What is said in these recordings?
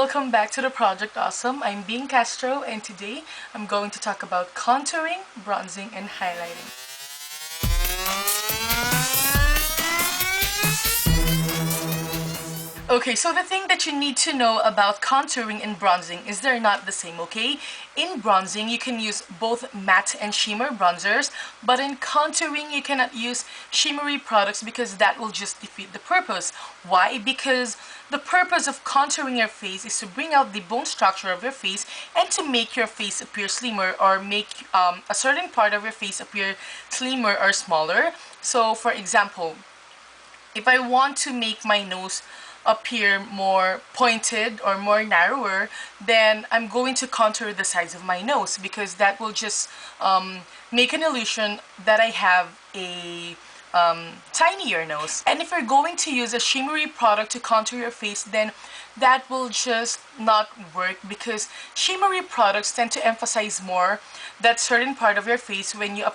welcome back to the Project Awesome. I'm being Castro, and today I'm going to talk about contouring, bronzing, and highlighting. Okay, so the thing that you need to know about contouring and bronzing is they're not the same, okay? In bronzing, you can use both matte and shimmer bronzers, but in contouring, you cannot use shimmery products because that will just defeat the purpose. Why? Because the purpose of contouring your face is to bring out the bone structure of your face and to make your face appear slimmer or make a certain part of your face appear slimmer or smaller. So, for example, if I want to make my nose appear more pointed or more narrower, then I'm going to contour the sides of my nose because that will just make an illusion that I have a tinier nose. And if you're going to use a shimmery product to contour your face, then that will just not work because shimmery products tend to emphasize more that certain part of your face. When you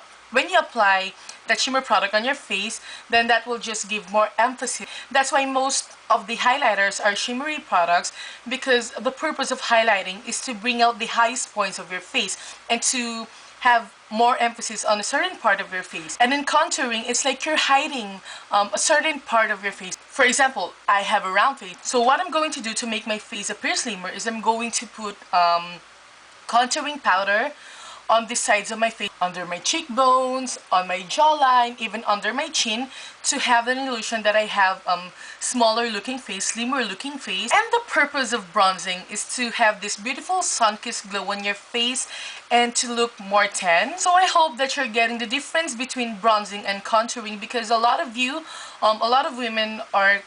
apply that shimmer product on your face, then that will just give more emphasis. That's why most of the highlighters are shimmery products, because the purpose of highlighting is to bring out the highest points of your face and to have more emphasis on a certain part of your face. And in contouring, it's like you're hiding a certain part of your face. For example, I have a round face. So what I'm going to do to make my face appear slimmer is I'm going to put contouring powder on the sides of my face, under my cheekbones, on my jawline, even under my chin, to have an illusion that I have smaller looking face, slimmer looking face. And the purpose of bronzing is to have this beautiful sun-kissed glow on your face and to look more tan. So I hope that you're getting the difference between bronzing and contouring, because a lot of you, a lot of women are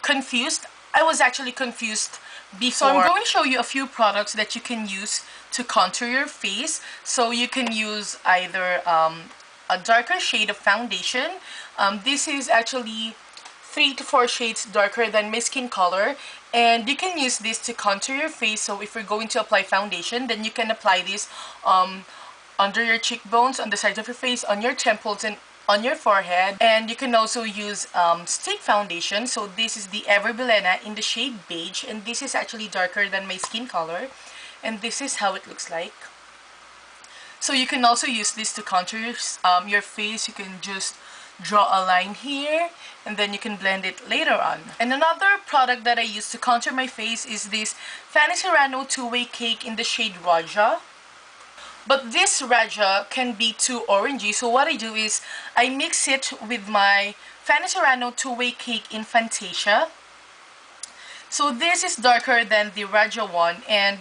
confused. I was actually confused before. So I'm going to show you a few products that you can use to contour your face. So you can use either a darker shade of foundation. This is actually 3 to 4 shades darker than my skin color, and you can use this to contour your face. So if you're going to apply foundation, then you can apply this under your cheekbones, on the sides of your face, on your temples, and on your forehead. And you can also use stick foundation. So this is the Ever Belena in the shade beige, and this is actually darker than my skin color, and this is how it looks like. So you can also use this to contour your face. You can just draw a line here and then you can blend it later on. And another product that I use to contour my face is this Fanny Serrano two-way cake in the shade Rajah. But this Rajah can be too orangey, so what I do is I mix it with my Fanny Serrano two-way cake in Fantasia. So this is darker than the Rajah one, and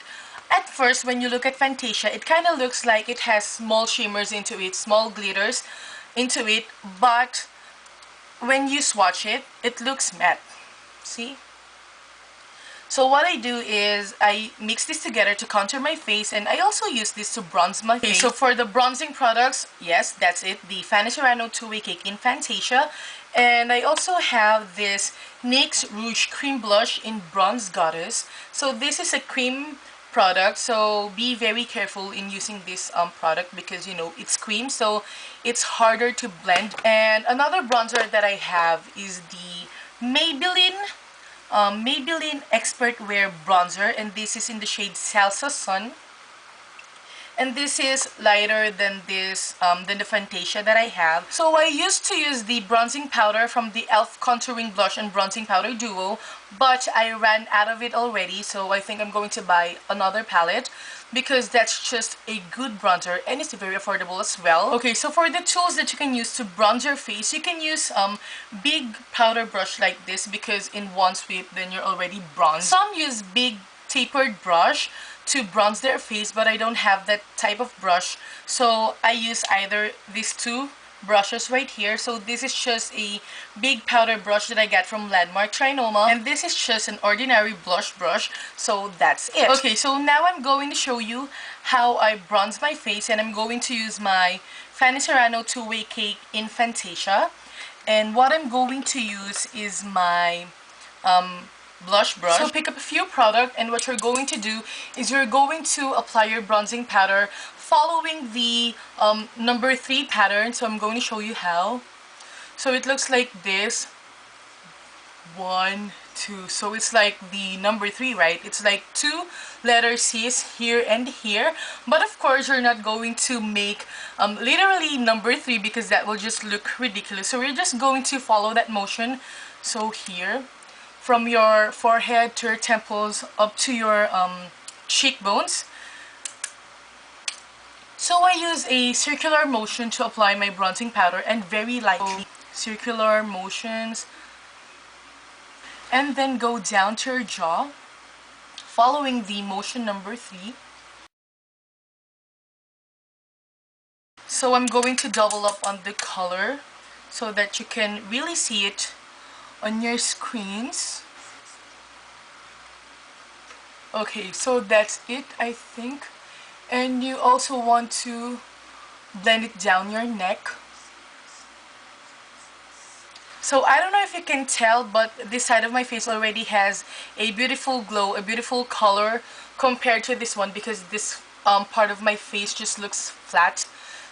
at first when you look at Fantasia, it kind of looks like it has small shimmers into it, small glitters into it, but when you swatch it, it looks matte. See? So what I do is I mix this together to contour my face, and I also use this to bronze my face. So for the bronzing products, yes, that's it, the Fanny Serrano two-way cake in Fantasia. And I also have this NYX Rouge Cream Blush in Bronze Goddess. So this is a cream product, so be very careful in using this product because, you know, it's cream, so it's harder to blend. And another bronzer that I have is the Maybelline Expert Wear Bronzer, and this is in the shade Salsa Sun. And this is lighter than this than the Fantasia that I have. So I used to use the bronzing powder from the e.l.f. Contouring Blush and Bronzing Powder Duo, but I ran out of it already, so I think I'm going to buy another palette because that's just a good bronzer and it's very affordable as well. Okay, so for the tools that you can use to bronze your face, you can use big powder brush like this, because in one sweep then you're already bronzed. Some use big tapered brush to bronze their face, but I don't have that type of brush, so I use either these two brushes right here. So this is just a big powder brush that I got from Landmark Trinoma, and this is just an ordinary blush brush, so that's it. Okay, so now I'm going to show you how I bronze my face, and I'm going to use my Fanny Serrano two-way cake in Fantasia. And what I'm going to use is my blush brush. So pick up a few products, and what you're going to do is you're going to apply your bronzing powder following the number 3 pattern. So I'm going to show you how. So it looks like this. 1, 2. So it's like the number 3, right? It's like 2 letter C's here and here. But of course, you're not going to make literally number 3 because that will just look ridiculous. So we're just going to follow that motion. So here, from your forehead to your temples up to your cheekbones. So I use a circular motion to apply my bronzing powder and very lightly. Circular motions. And then go down to your jaw, following the motion number 3. So I'm going to double up on the color so that you can really see it on your screens. Okay, so that's it, I think. And you also want to blend it down your neck. So I don't know if you can tell, but this side of my face already has a beautiful glow, a beautiful color compared to this one, because this part of my face just looks flat.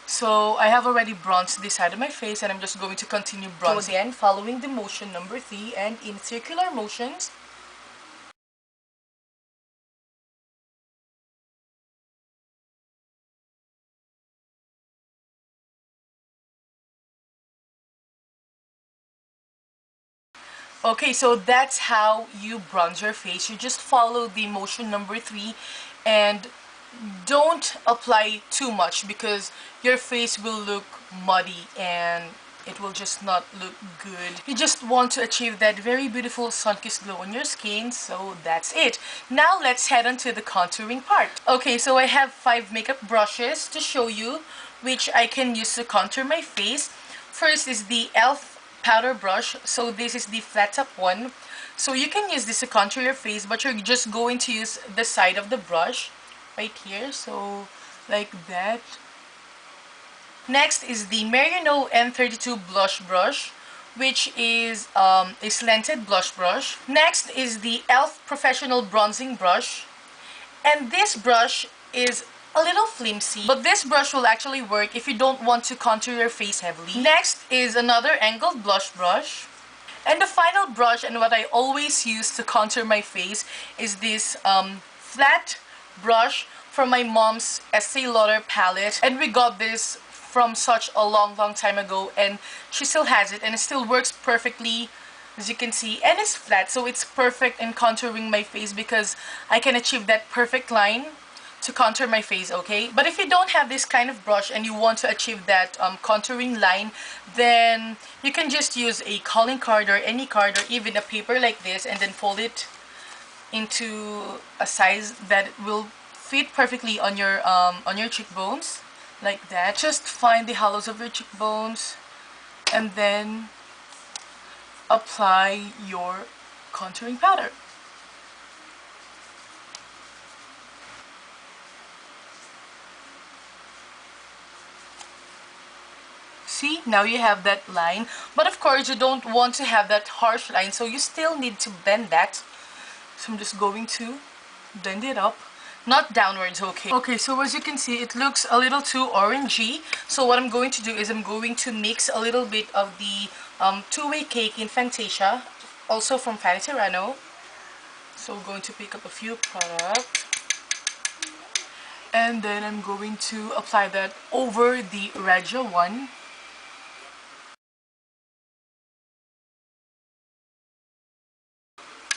So I have already bronzed this side of my face, and I'm just going to continue bronzing. So again, following the motion number 3 and in circular motions. Okay, so that's how you bronze your face. You just follow the motion number 3 and don't apply too much because your face will look muddy and it will just not look good. You just want to achieve that very beautiful sun-kissed glow on your skin, so that's it. Now let's head on to the contouring part. Okay, so I have 5 makeup brushes to show you which I can use to contour my face. First is the e.l.f. powder brush. So this is the flat top one. So you can use this to contour your face, but you're just going to use the side of the brush right here, so like that. Next is the Merino N32 blush brush, which is a slanted blush brush. Next is the e.l.f. professional bronzing brush, and this brush is a little flimsy, but this brush will actually work if you don't want to contour your face heavily. Next is another angled blush brush. And the final brush, and what I always use to contour my face, is this flat brush from my mom's Estee Lauder palette. And we got this from such a long time ago, and she still has it, and it still works perfectly, as you can see, and it's flat, so it's perfect in contouring my face because I can achieve that perfect line to contour my face, okay? But if you don't have this kind of brush and you want to achieve that contouring line, then you can just use a calling card or any card or even a paper like this, and then fold it into a size that will fit perfectly on your cheekbones, like that. Just find the hollows of your cheekbones and then apply your contouring powder. See, now you have that line, but of course you don't want to have that harsh line, so you still need to bend that. So I'm just going to blend it up, not downwards, okay? Okay, so as you can see, it looks a little too orangey. So what I'm going to do is I'm going to mix a little bit of the two-way cake in Fantasia, also from Fanny Serrano. So I'm going to pick up a few products, and then I'm going to apply that over the Rajah one.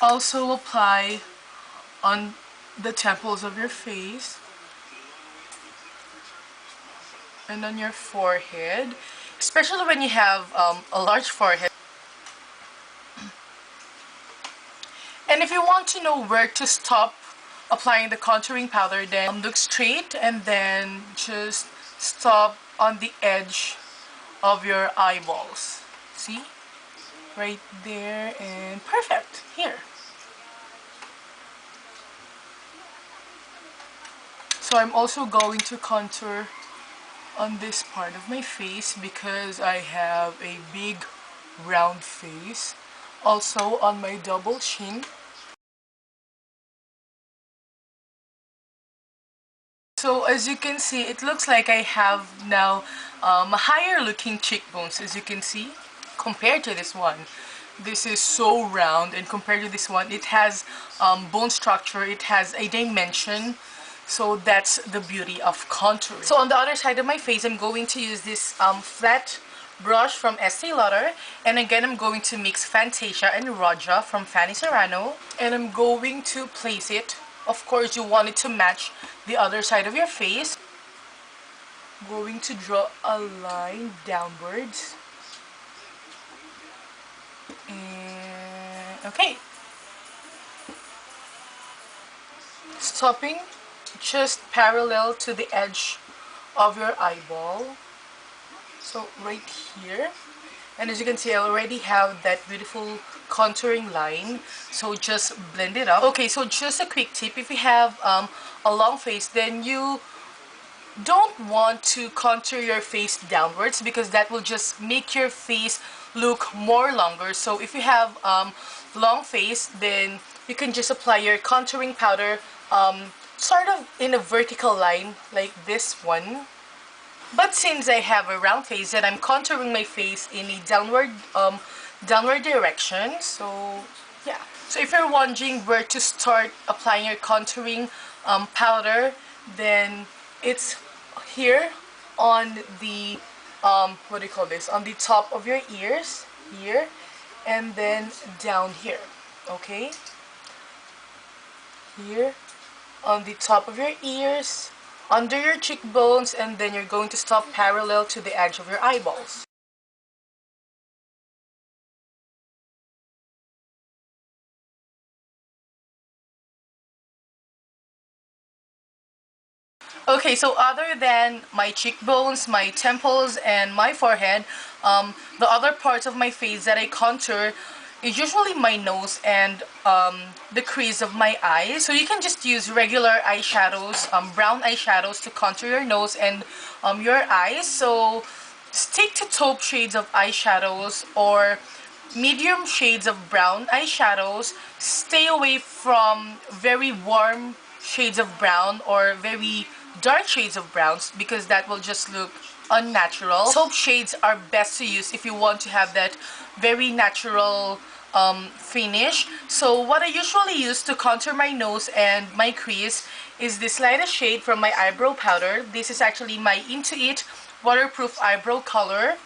Also apply on the temples of your face and on your forehead, especially when you have a large forehead. And if you want to know where to stop applying the contouring powder, then look straight and then just stop on the edge of your eyeballs. See? Right there, and perfect. Here. So I'm also going to contour on this part of my face because I have a big round face. Also on my double chin. So as you can see, it looks like I have now higher looking cheekbones, as you can see, compared to this one. This is so round, and compared to this one, it has bone structure, it has a dimension. So that's the beauty of contouring. So on the other side of my face, I'm going to use this flat brush from Estee Lauder, and again I'm going to mix Fantasia and Rajah from Fanny Serrano, and I'm going to place it. Of course, you want it to match the other side of your face. I'm going to draw a line downwards. And okay, stopping just parallel to the edge of your eyeball, so right here. And as you can see, I already have that beautiful contouring line, so just blend it up. Okay, so just a quick tip: if you have a long face, then you don't want to contour your face downwards, because that will just make your face look more longer. So if you have long face, then you can just apply your contouring powder sort of in a vertical line like this one. But since I have a round face, and I'm contouring my face in a downward direction, so yeah. So if you're wondering where to start applying your contouring powder, then it's here on the what do you call this? On the top of your ears here, and then down here. Okay, here on the top of your ears, under your cheekbones, and then you're going to stop parallel to the edge of your eyeballs. Okay, so other than my cheekbones, my temples, and my forehead, the other parts of my face that I contour is usually my nose and the crease of my eyes. So you can just use regular eyeshadows, brown eyeshadows, to contour your nose and your eyes. So stick to taupe shades of eyeshadows or medium shades of brown eyeshadows. Stay away from very warm shades of brown or very dark shades of browns, because that will just look unnatural. Taupe shades are best to use if you want to have that very natural finish. So what I usually use to contour my nose and my crease is this lightest shade from my eyebrow powder. This is actually my In2It Waterproof Eyebrow Colour.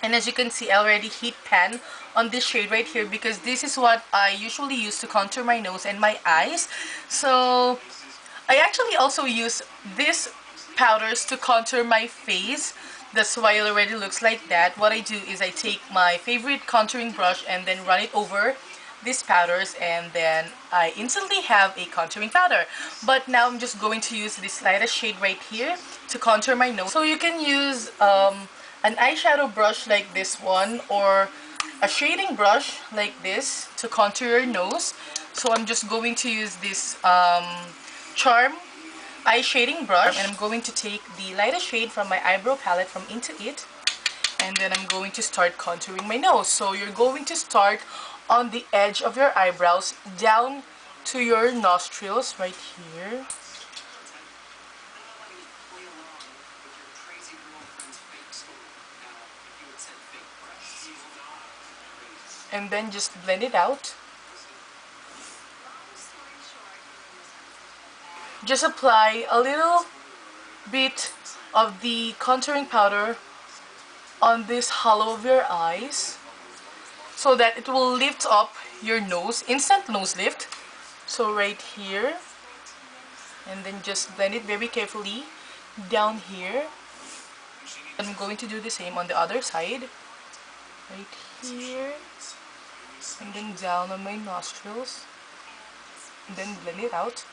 And as you can see, I already heat pan on this shade right here, because this is what I usually use to contour my nose and my eyes. So I actually also use this powders to contour my face. That's why it already looks like that. What I do is I take my favorite contouring brush and then run it over these powders, and then I instantly have a contouring powder. But now I'm just going to use this lightest shade right here to contour my nose. So you can use an eyeshadow brush like this one, or a shading brush like this to contour your nose. So I'm just going to use this Charm eye shading brush, and I'm going to take the lightest shade from my eyebrow palette from In2It, and then I'm going to start contouring my nose. So you're going to start on the edge of your eyebrows down to your nostrils right here. And then just blend it out. Just apply a little bit of the contouring powder on this hollow of your eyes, so that it will lift up your nose, instant nose lift. So right here, and then just blend it very carefully down here. I'm going to do the same on the other side, right here, and then down on my nostrils, and then blend it out.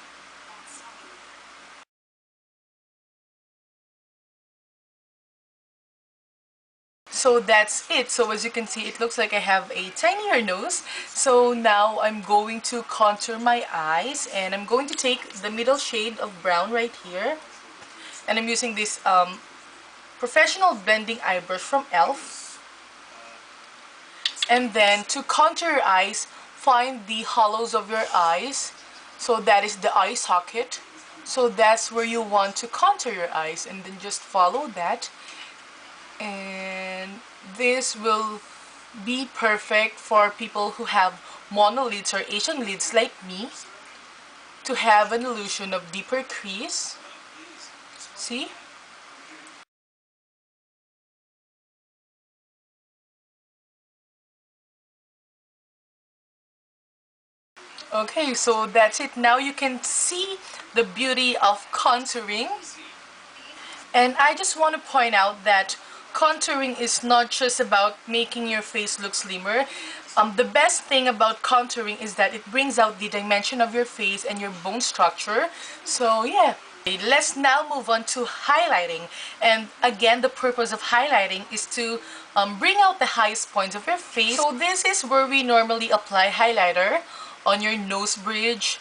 So that's it. So as you can see, it looks like I have a tinier nose. So now I'm going to contour my eyes, and I'm going to take the middle shade of brown right here, and I'm using this professional blending eye brush from e.l.f. And then to contour your eyes, find the hollows of your eyes. So that is the eye socket. So that's where you want to contour your eyes, and then just follow that. And this will be perfect for people who have monolids or Asian lids like me, to have an illusion of deeper crease. See? Okay, so that's it. Now you can see the beauty of contouring. And I just want to point out that contouring is not just about making your face look slimmer. The best thing about contouring is that it brings out the dimension of your face and your bone structure. So yeah. Let's now move on to highlighting. And again, the purpose of highlighting is to bring out the highest points of your face. So this is where we normally apply highlighter on your nose bridge,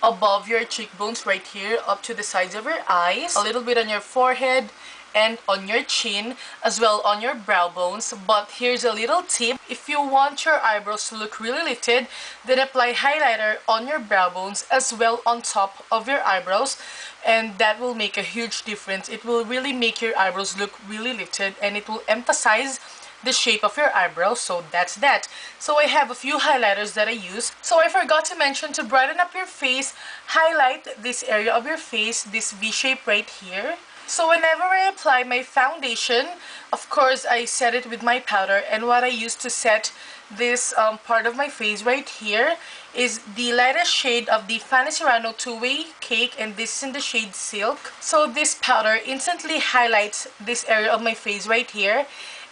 above your cheekbones right here, up to the sides of your eyes, a little bit on your forehead, and on your chin, as well on your brow bones. But here's a little tip: if you want your eyebrows to look really lifted, then apply highlighter on your brow bones as well on top of your eyebrows, and that will make a huge difference. It will really make your eyebrows look really lifted, and it will emphasize the shape of your eyebrows. So that's that. So I have a few highlighters that I use. So I forgot to mention, to brighten up your face, highlight this area of your face, this V shape right here. So whenever I apply my foundation, of course I set it with my powder, and what I use to set this part of my face right here is the lightest shade of the Fanny Serrano two-way cake, and this is in the shade Silk. So this powder instantly highlights this area of my face right here,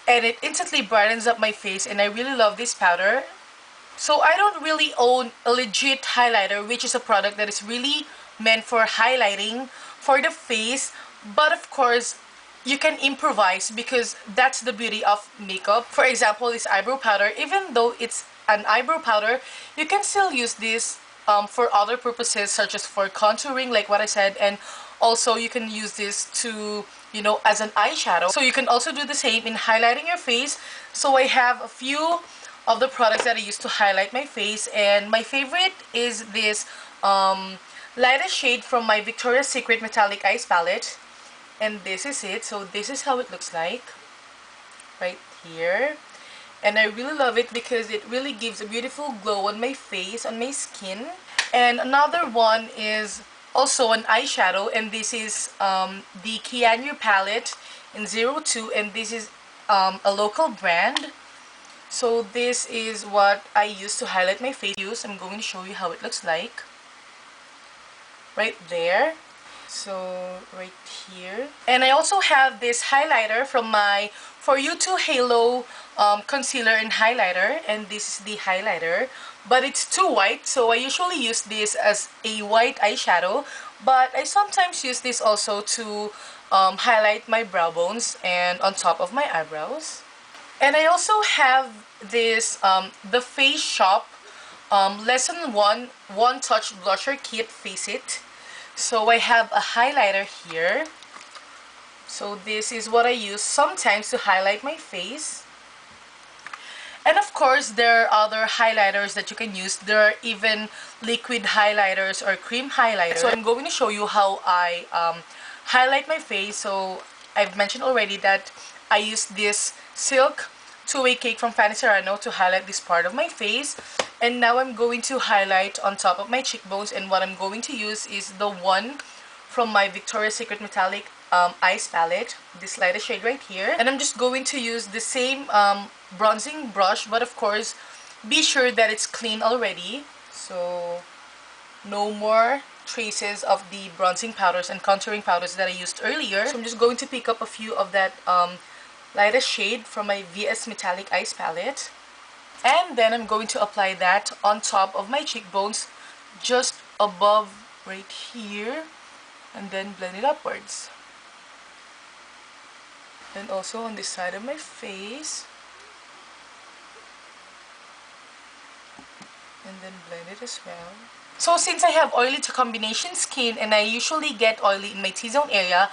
and it instantly brightens up my face, and I really love this powder. So I don't really own a legit highlighter, which is a product that is really meant for highlighting for the face, but of course you can improvise, because that's the beauty of makeup. For example, this eyebrow powder, even though it's an eyebrow powder, you can still use this for other purposes, such as for contouring, like what I said, and also you can use this to, you know, as an eyeshadow. So you can also do the same in highlighting your face. So I have a few of the products that I use to highlight my face, and my favorite is this lightest shade from my Victoria's Secret Metallic Eyes palette, and this is it. So this is how it looks like right here, and I really love it because it really gives a beautiful glow on my face, on my skin. And another one is also an eyeshadow, and this is the Kianyu palette in 02, and this is a local brand. So this is what I use to highlight my face. I'm going to show you how it looks like right there. So right here. And I also have this highlighter from my For You To Halo concealer and highlighter, and this is the highlighter, but it's too white, so I usually use this as a white eyeshadow, but I sometimes use this also to highlight my brow bones and on top of my eyebrows. And I also have this the Face Shop Lesson 1 One Touch Blusher Kit Face It. So I have a highlighter here. So this is what I use sometimes to highlight my face. And of course, there are other highlighters that you can use. There are even liquid highlighters or cream highlighters. So I'm going to show you how I highlight my face. So I've mentioned already that I use this Silk two-way cake from Fanny Serrano to highlight this part of my face. And now I'm going to highlight on top of my cheekbones, and what I'm going to use is the one from my Victoria's Secret Metallic Eyes palette, this lightest shade right here. And I'm just going to use the same bronzing brush, but of course be sure that it's clean already, so no more traces of the bronzing powders and contouring powders that I used earlier. So I'm just going to pick up a few of that lightest shade from my VS Metallic Eyes palette, and then I'm going to apply that on top of my cheekbones, just above right here, and then blend it upwards. And also on this side of my face, and then blend it as well. So since I have oily to combination skin, and I usually get oily in my T-zone area,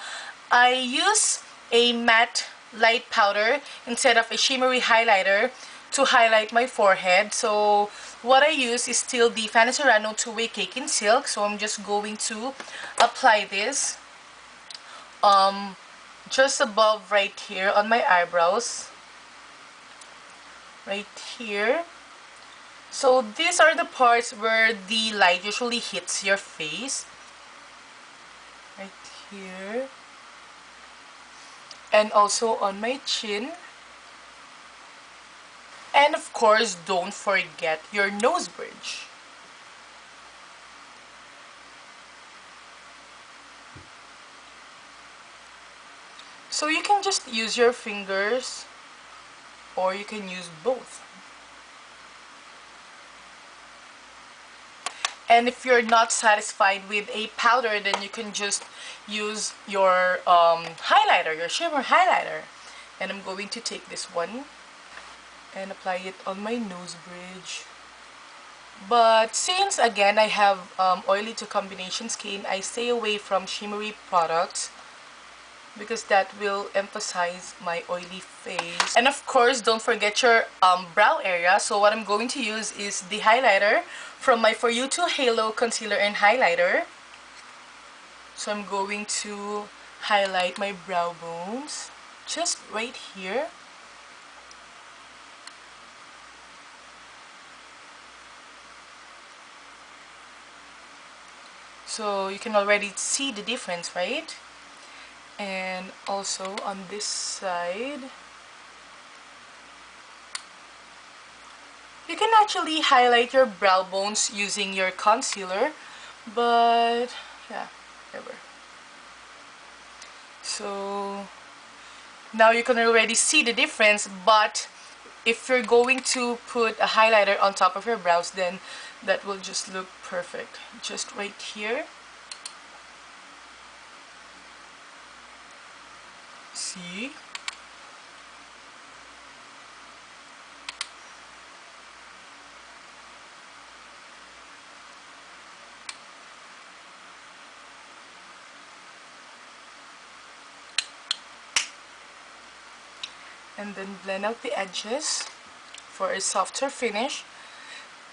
I use a matte light powder instead of a shimmery highlighter to highlight my forehead. So what I use is still the Fanny Serrano two-way cake in Silk. So I'm just going to apply this just above right here on my eyebrows. right here. So these are the parts where the light usually hits your face. Right here. And also on my chin. And of course, don't forget your nose bridge. So you can just use your fingers or you can use both. And if you're not satisfied with a powder, then you can just use your highlighter, your shimmer highlighter. And I'm going to take this one and apply it on my nose bridge. But since again I have oily to combination skin, I stay away from shimmery products because that will emphasize my oily face. And of course, don't forget your brow area. So what I'm going to use is the highlighter from my For You 2 Halo Concealer and Highlighter. So I'm going to highlight my brow bones just right here. So you can already see the difference, right? And also on this side, you can actually highlight your brow bones using your concealer, but yeah, whatever. So now you can already see the difference, but if you're going to put a highlighter on top of your brows, then that will just look perfect. Just right here. See? And then blend out the edges for a softer finish.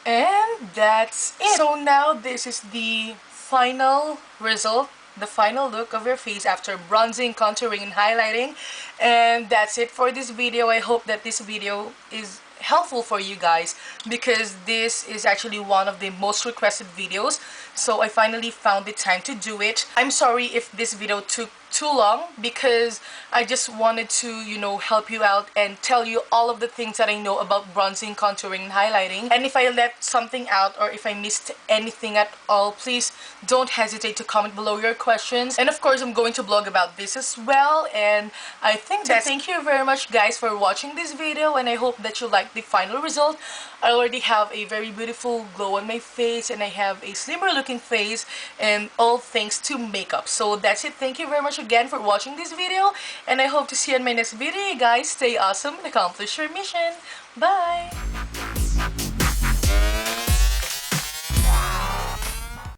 And that's it. So now this is the final result, the final look of your face after bronzing, contouring, and highlighting. And that's it for this video. I hope that this video is helpful for you guys because this is actually one of the most requested videos. So I finally found the time to do it. I'm sorry if this video took too long because I just wanted to, you know, help you out and tell you all of the things that I know about bronzing, contouring, and highlighting. And if I left something out or if I missed anything at all, please don't hesitate to comment below your questions. And of course, I'm going to blog about this as well. And I think that's thank you very much guys for watching this video, and I hope that you like the final result. I already have a very beautiful glow on my face and I have a slimmer looking face, and all thanks to makeup. So that's it. Thank you very much again for watching this video, and I hope to see you in my next video. You guys stay awesome and accomplish your mission. Bye!